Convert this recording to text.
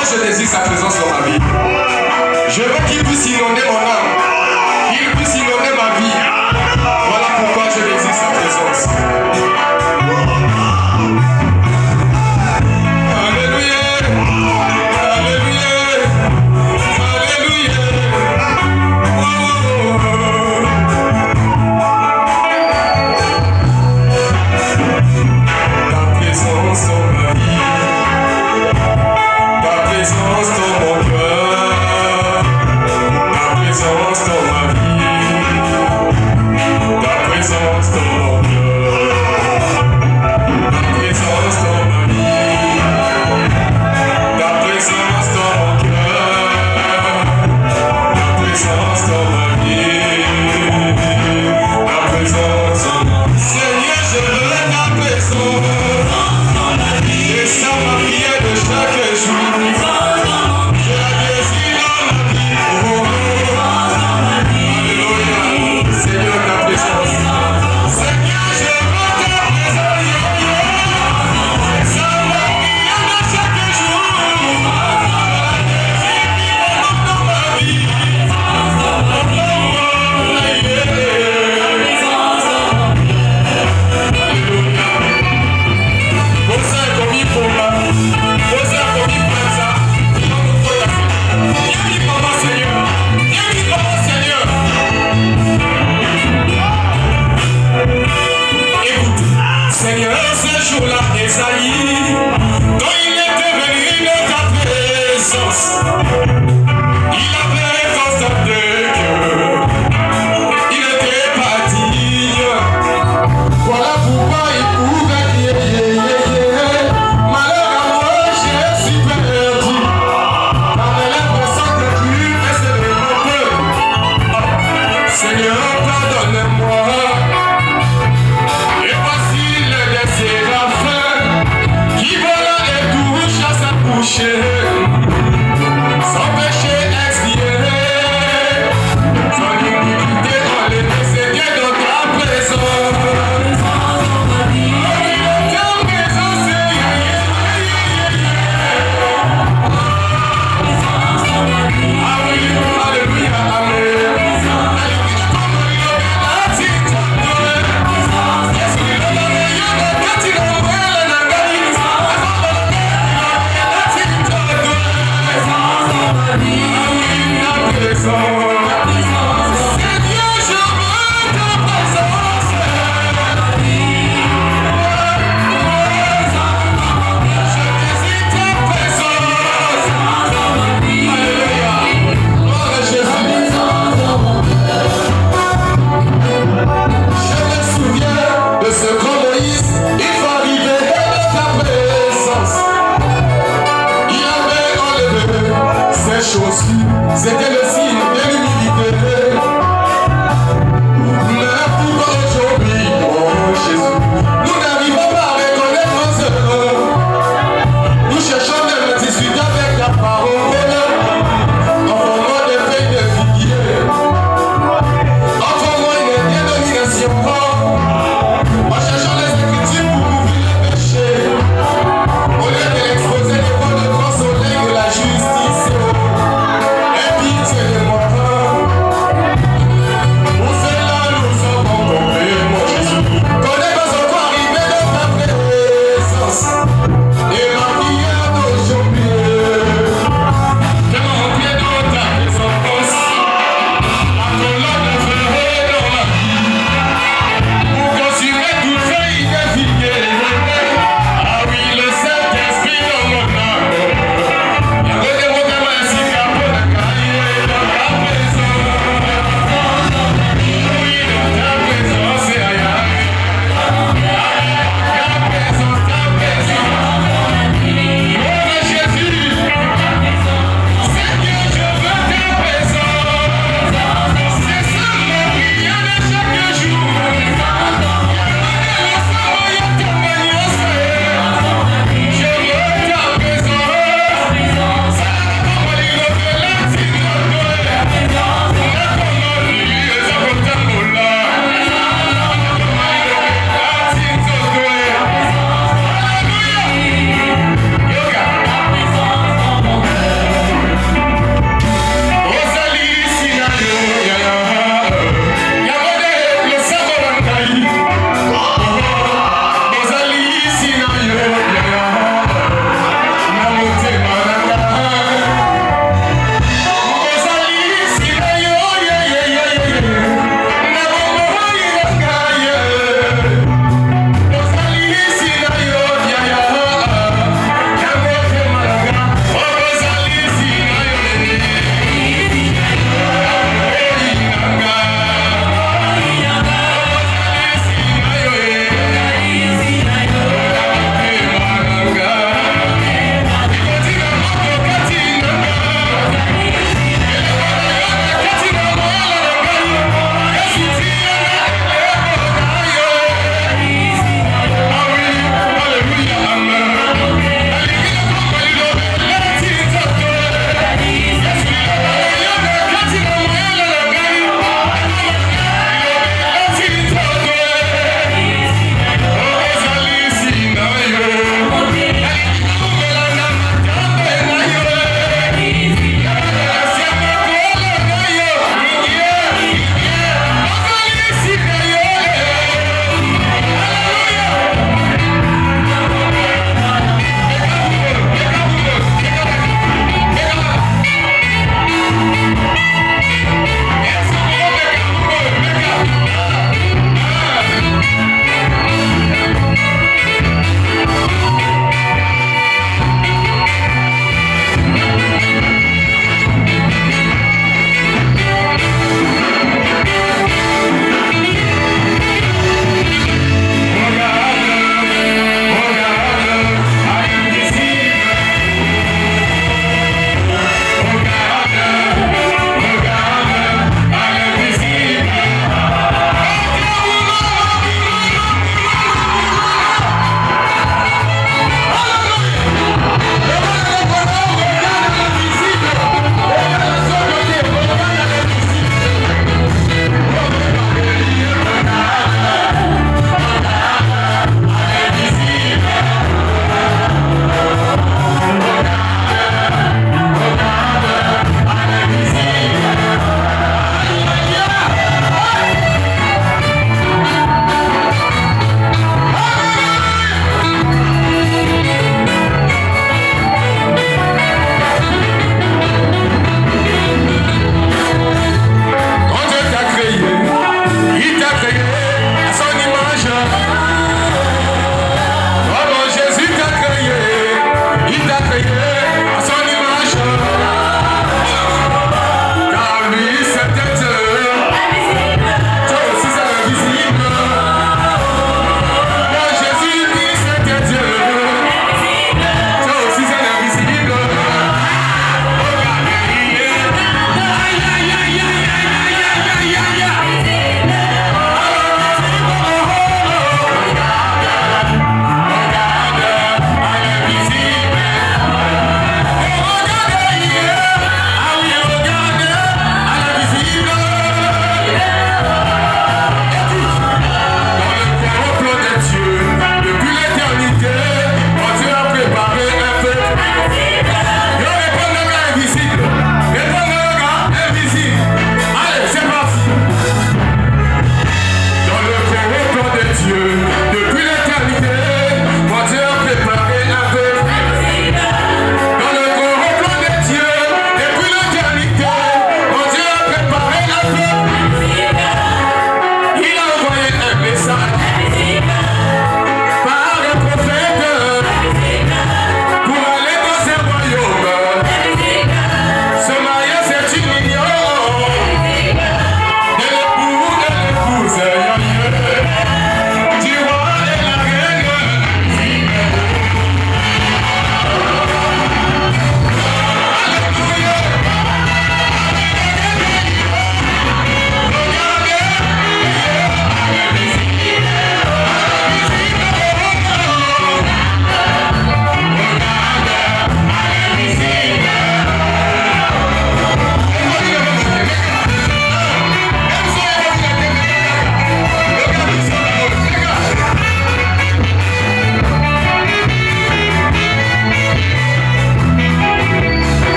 Moi, je désire sa présence dans ma vie. Je veux qu'il puisse inonder mon âme, qu'il puisse inonder ma vie. Voilà pourquoi je désire sa présence. Alléluia, alléluia, alléluia. Oh, oh, oh. Ta présence dans ma vie, ta présence dans mon cœur, ta présence dans ma vie, ta présence dans mon cœur, ta présence dans ma vie, ta présence dans mon cœur, ta présence dans ma vie, ta présence dans ma vie. Seigneur, je veux ta présence. Et ça m'a prière de chaque jour. Je la désire dans ma vie. Alléluia. Seigneur, ta présence. Seigneur, je veux ta présence. Et ça m'a prière de chaque jour. Dans ma vie. Seigneur, ce jour-là, Esaïe, quand il était venu de ta présence, il avait constaté qu'il n'était pas digne. Voilà pourquoi il pouvait dire, malheur à moi, je suis perdu. Car j'ai l'impression que plus précéder mon peuple. Seigneur, pardonne-moi. Et voici le séraphin qui vole et touche à sa bouche, sans péché expié, son iniquité enlevée, Seigneur, dans ta présence. C'était le